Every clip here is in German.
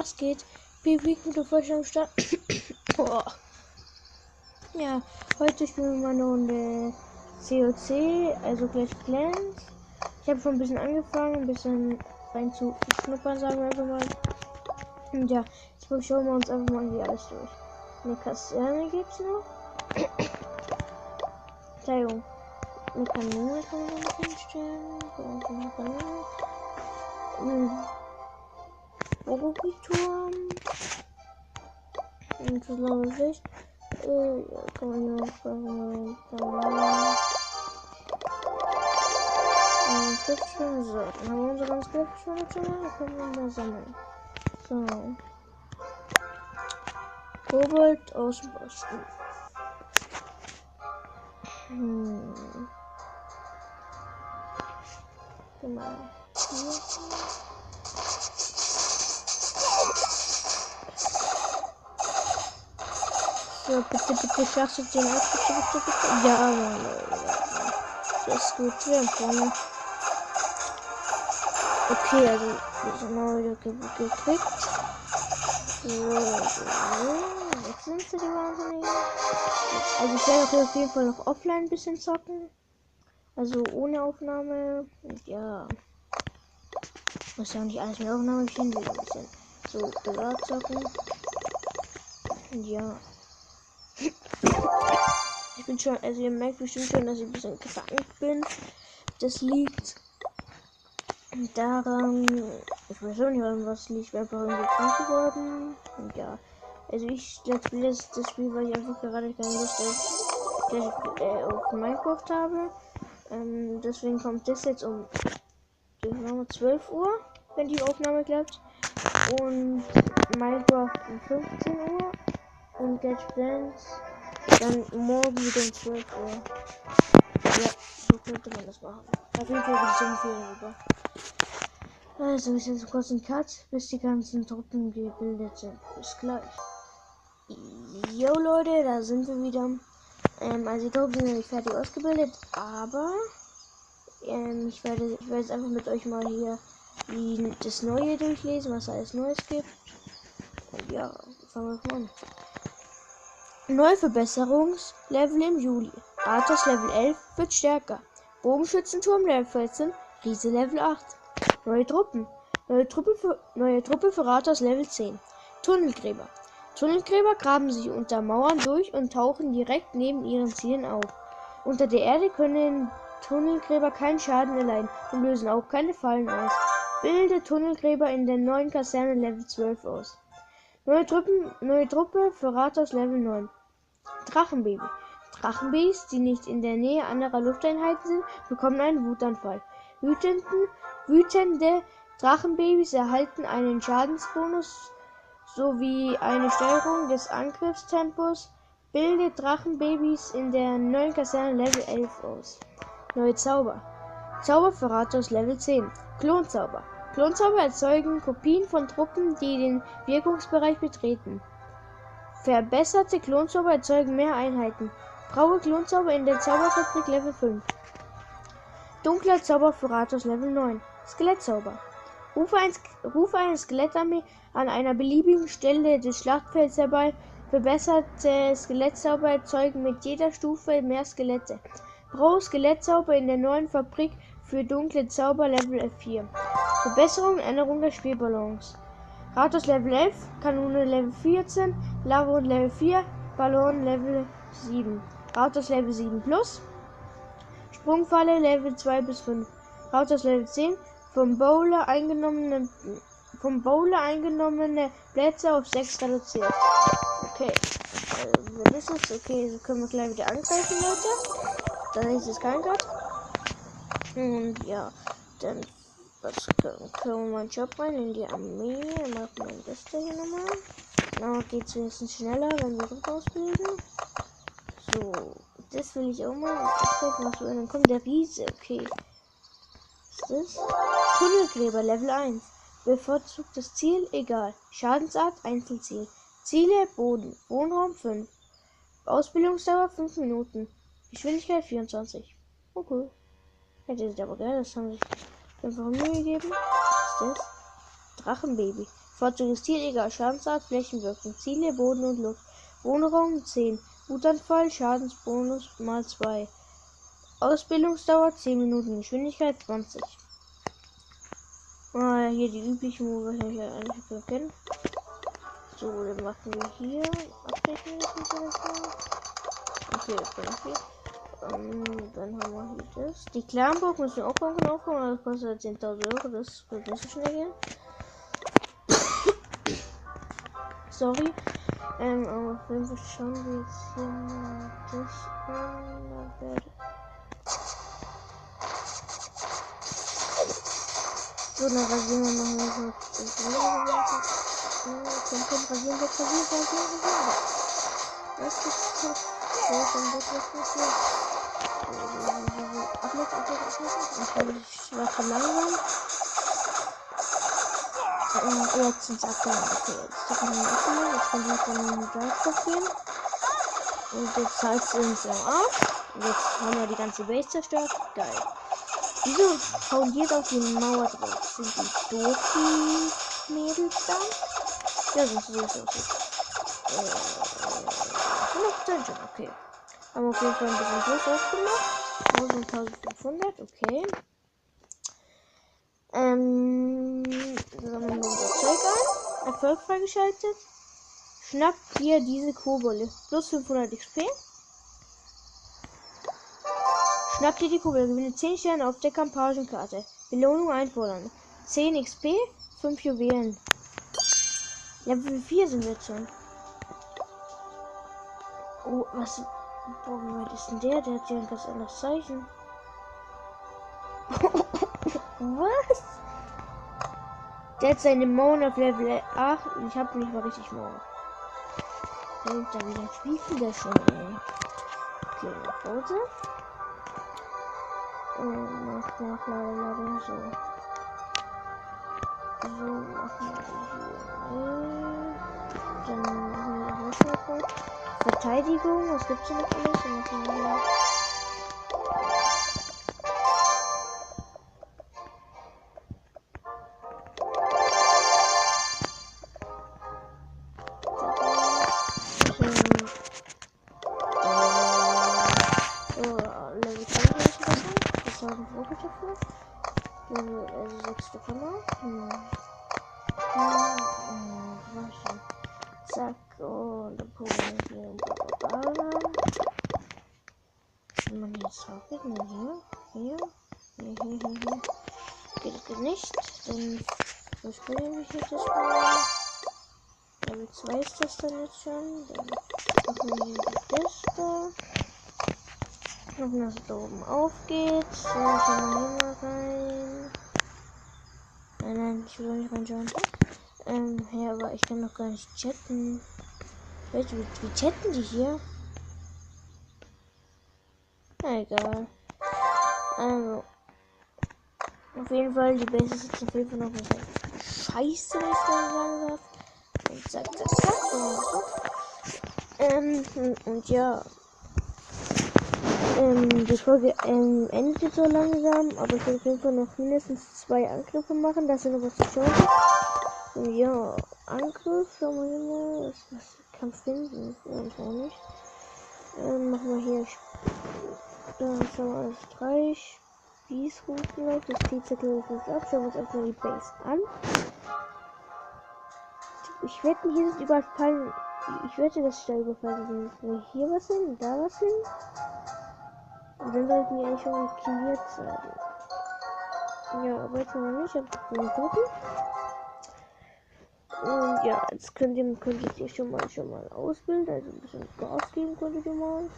was geht? Baby, gute Vorstellung start. Oh. Ja, heute spielen wir mal eine Runde COC, also Clash of Clans. Ich habe schon ein bisschen angefangen, ein bisschen rein zu schnuppern, sagen wir einfach mal. Und ja, jetzt schauen wir uns einfach mal hier alles durch. Eine Kaserne gibt's noch. Verteidigung. Eine Kanone kann man noch hinstellen. Orobi-Turm. Und das blaue Licht. Ja, kann man hier noch Giftschwimmen. So, dann haben wir unsere ganze Giftschwimmen schon mal. Dann können wir mal sammeln. So. Kobold aus dem Osten. Genau. So, bitte, schlachtet den ab, bitte. Ja, das ist gut, wir haben vorne. Okay, also, wir sind mal wieder gekriegt. So, jetzt sind sie die Wahnsinnigen. Also, ich werde auf jeden Fall noch offline ein bisschen zocken. Also, ohne Aufnahme. Und ja. Muss ja auch nicht alles mit Aufnahme geschehen, will ein bisschen so privat zocken. Und ja. Ich bin schon, also ihr merkt bestimmt schon, dass ich ein bisschen krank bin. Das liegt daran, ich weiß auch nicht, was liegt, ich bin einfach irgendwie krank geworden. Und ja, also ich let's play das Spiel, weil ich einfach gerade keine Lust auf Minecraft habe. Deswegen kommt das jetzt um 12 Uhr, wenn die Aufnahme klappt. Und Minecraft um 15 Uhr. Und Get Dance dann morgen wieder um 12 Uhr. Ja, so könnte man das machen. Auf jeden Fall würde ich empfehlen, rüber. Also, ist jetzt kurz ein Cut, bis die ganzen Truppen gebildet sind. Bis gleich. Jo Leute, da sind wir wieder. Also die Truppen sind nicht fertig ausgebildet, aber ich werde jetzt einfach mit euch mal hier das Neue durchlesen, was alles Neues gibt. Und ja, fangen wir mal an. Neue Verbesserungslevel im Juli. Arthas Level 11 wird stärker. Bogenschützenturm Level 14, Riese Level 8. Neue Truppen. Neue Truppe für Arthas Level 10. Tunnelgräber. Tunnelgräber graben sich unter Mauern durch und tauchen direkt neben ihren Zielen auf. Unter der Erde können Tunnelgräber keinen Schaden erleiden und lösen auch keine Fallen aus. Bilde Tunnelgräber in der neuen Kaserne Level 12 aus. Neue Truppe für Rathaus Level 9. Drachenbaby. Drachenbabys, die nicht in der Nähe anderer Lufteinheiten sind, bekommen einen Wutanfall. Wütende Drachenbabys erhalten einen Schadensbonus sowie eine Steuerung des Angriffstempos. Bilde Drachenbabys in der neuen Kaserne Level 11 aus. Neue Zauber. Zauber für Rathaus Level 10. Klonzauber. Klonzauber erzeugen Kopien von Truppen, die den Wirkungsbereich betreten. Verbesserte Klonzauber erzeugen mehr Einheiten. Braue Klonzauber in der Zauberfabrik Level 5. Dunkler Zauber für Rathaus Level 9. Skelettzauber. Rufe eine Skelettarmee an einer beliebigen Stelle des Schlachtfelds herbei. Verbesserte Skelettzauber erzeugen mit jeder Stufe mehr Skelette. Braue Skelettzauber in der neuen Fabrik für dunkle Zauber Level 4. Verbesserung und Änderung der Spielbalance. Rathaus Level 11, Kanone Level 14, Lavon Level 4, Ballon Level 7. Rathaus Level 7 Plus. Sprungfalle Level 2 bis 5. Rathaus Level 10, vom Bowler eingenommene Plätze auf 6 reduziert. Okay. Wenn das ist, okay, so können wir gleich wieder angreifen, Leute. Dann ist es kein Cut. Und ja, dann können wir mal einen Job rein in die Armee. Machen wir das hier nochmal. Dann geht es wenigstens schneller, wenn wir Druck ausbilden. So, das will ich auch mal. Dann kommt der Riese. Okay. Was ist das? Tunnelgräber Level 1. Bevorzugtes Ziel, egal. Schadensart, Einzelziel. Ziele, Boden. Wohnraum 5. Ausbildungsdauer 5 Minuten. Geschwindigkeit 24. Okay. Hätte ich aber gerne, das haben sich einfach Mühe gegeben. Was ist das? Drachenbaby. Vorzuges Ziel, egal Schadensart, Flächenwirkung, Ziele, Boden und Luft. Wohnraum 10. Wutanfall, Schadensbonus mal 2. Ausbildungsdauer 10 Minuten, Geschwindigkeit 20. Hier die üblichen Move, die ich ja eigentlich kenne. So, dann machen wir hier. Updaten wir das mal. Okay, dann haben wir hier das. Die Clanburg müssen wir auch aufbauen. Das kostet 10.000 Euro. Das wird nicht so schnell gehen. Sorry. Aber wenn wir schauen wir jetzt hier mal das an. So, dann rasieren wir noch mal so. Komm, rasieren. Was ist das? So, dann wird das passieren. Ich war zu langsam. Jetzt sind es abgehauen. Okay, jetzt kann ich abnehmen. Jetzt kann ich von dem Drive gehen. Und jetzt heißt es uns am Arsch. Jetzt haben wir die ganze Base zerstört. Geil. Wieso hauen die jetzt auf die Mauer drauf? Sind die doof, die Mädels da? Ja, sind so. 100% schon, okay. Haben auf jeden Fall ein bisschen Plus aufgemacht. 1500, okay. Sammeln wir unser Zeug ein. Erfolg freigeschaltet. Schnappt hier diese Kobolde. Plus 500 XP. Schnappt ihr die Kobolde. Gewinne 10 Sterne auf der Kampagenkarte. Belohnung einfordern. 10 XP, 5 Juwelen. Level 4 sind wir jetzt schon. Oh, was? Boah, wie weit ist denn der? Der hat ja ein ganz anderes Zeichen. Was? Der hat seine Mauern auf Level 8 und ich habe nicht mal richtig Mauern. Alter, wie lange spielt der schon, ey? Okay, Pause. Und Lade, so. So, machen wir hier. Dann machen wir noch Verteidigung, was gibt's hier noch alles? Dann machen wir hier. Level 20 das haben wir auch dafür. Also 6 Stück haben wir. Zack, und dann probieren wir hier rein. Wenn man jetzt drauf geht, hier. Geht nicht. Dann verspielen wir hier das mal. Level 2 ist das dann jetzt schon. Dann machen wir hier das da. Hoffen, dass es da oben aufgeht. So, schauen wir hier mal rein. Nein, ich will auch nicht reinschauen. Ja, aber ich kann noch gar nicht chatten. Weißt du, wie chatten die hier? Na, egal. Also. Auf jeden Fall, die Base ist jetzt auf jeden Fall noch ein bisschen scheiße, wenn ich sagen darf. Und zack. Und ja. Die Folge endet jetzt so langsam, aber ich will auf jeden Fall noch mindestens 2 Angriffe machen, dass ihr noch was zu schauen habt. Ja, Angriff, schauen wir mal, was kann finden, auch nicht. Machen wir hier, dann schauen wir alles 3 Spießrufen auf, das Zielzettel ist uns ab, schauen wir uns erstmal die Base an. Ich wette, hier ist überfallen, ich wette, dass da überfallen sind. Hier was hin, da was hin. Und dann sollten die eigentlich schon geklärt sein. Ja, aber jetzt noch nicht. Ich hab den Toten. Und ja, jetzt könntet ihr schon mal ausbilden. Also ein bisschen Gas geben könntet ihr mal.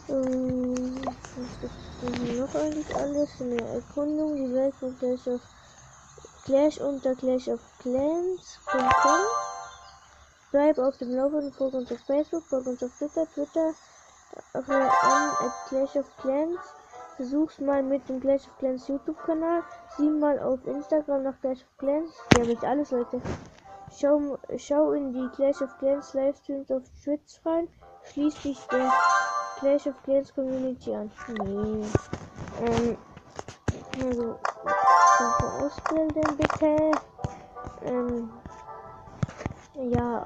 Was gibt es noch eigentlich alles? Eine Erkundung, die Welt von Clash unter Clash of Clans.com. Bleib auf dem Laufenden, folge uns auf Facebook, folge uns auf Twitter. An Clash of Clans. Besuch's mal mit dem Clash of Clans YouTube-Kanal. Sieh mal auf Instagram nach Clash of Clans. Ja, mit alles, Leute. Schau in die Clash of Clans Livestreams auf Twitch rein. Schließ dich der Clash of Clans Community an. Nee. Also, ausbilden bitte. Ja,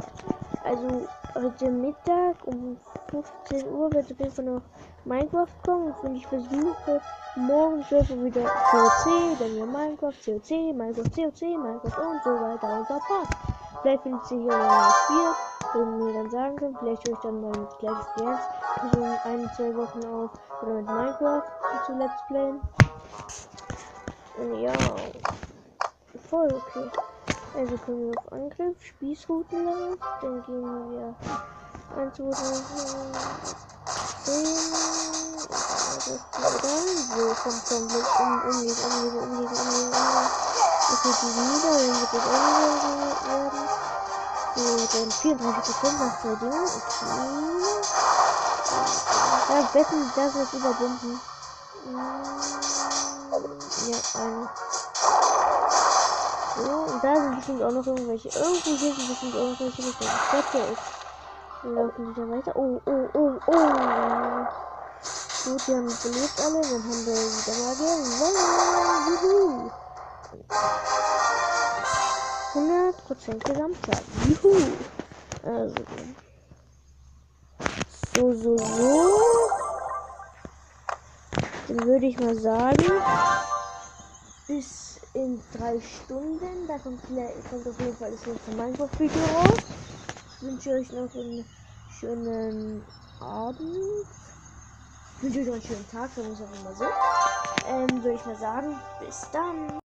also heute Mittag um 15 Uhr wird auf jeden Fall noch Minecraft kommen. Und ich versuche morgen 12 Uhr wieder COC, dann wieder Minecraft, COC, Minecraft, COC, Minecraft und so weiter und so fort. Vielleicht findet sich hier noch ein Spiel, wo mir dann sagen können, vielleicht höre ich dann mal mit Clash of Clans so ein, 2 Wochen auf oder mit Minecraft zu Let's Playen. Ja, voll okay. Also können wir auf Angriff, Spießrutenlauf, dann gehen wir 1, 2, 3, 10, so, komm, umlegen. Das wird die wieder, dann wird das auch wieder werden. So, dann 34% nach 2 Dingen, okay. Ja, wetten, das ist überbunden. Ja, eine. So, und da sind bestimmt auch noch irgendwelche. Irgendwo hier sind bestimmt irgendwelche Städte. Wir laufen wieder weiter. Oh. Gut, die haben belebt alle. Dann haben wir wieder mal gewonnen. Juhu. 100% Gesamtzahl. Juhu. Also. So. Dann würde ich mal sagen, bis in 3 Stunden, da kommt auf jeden Fall das nächste Minecraft-Video raus. Ich wünsche euch noch einen schönen Abend. Ich wünsche euch noch einen schönen Tag, sagen wir es auch immer so. Würde ich mal sagen, bis dann.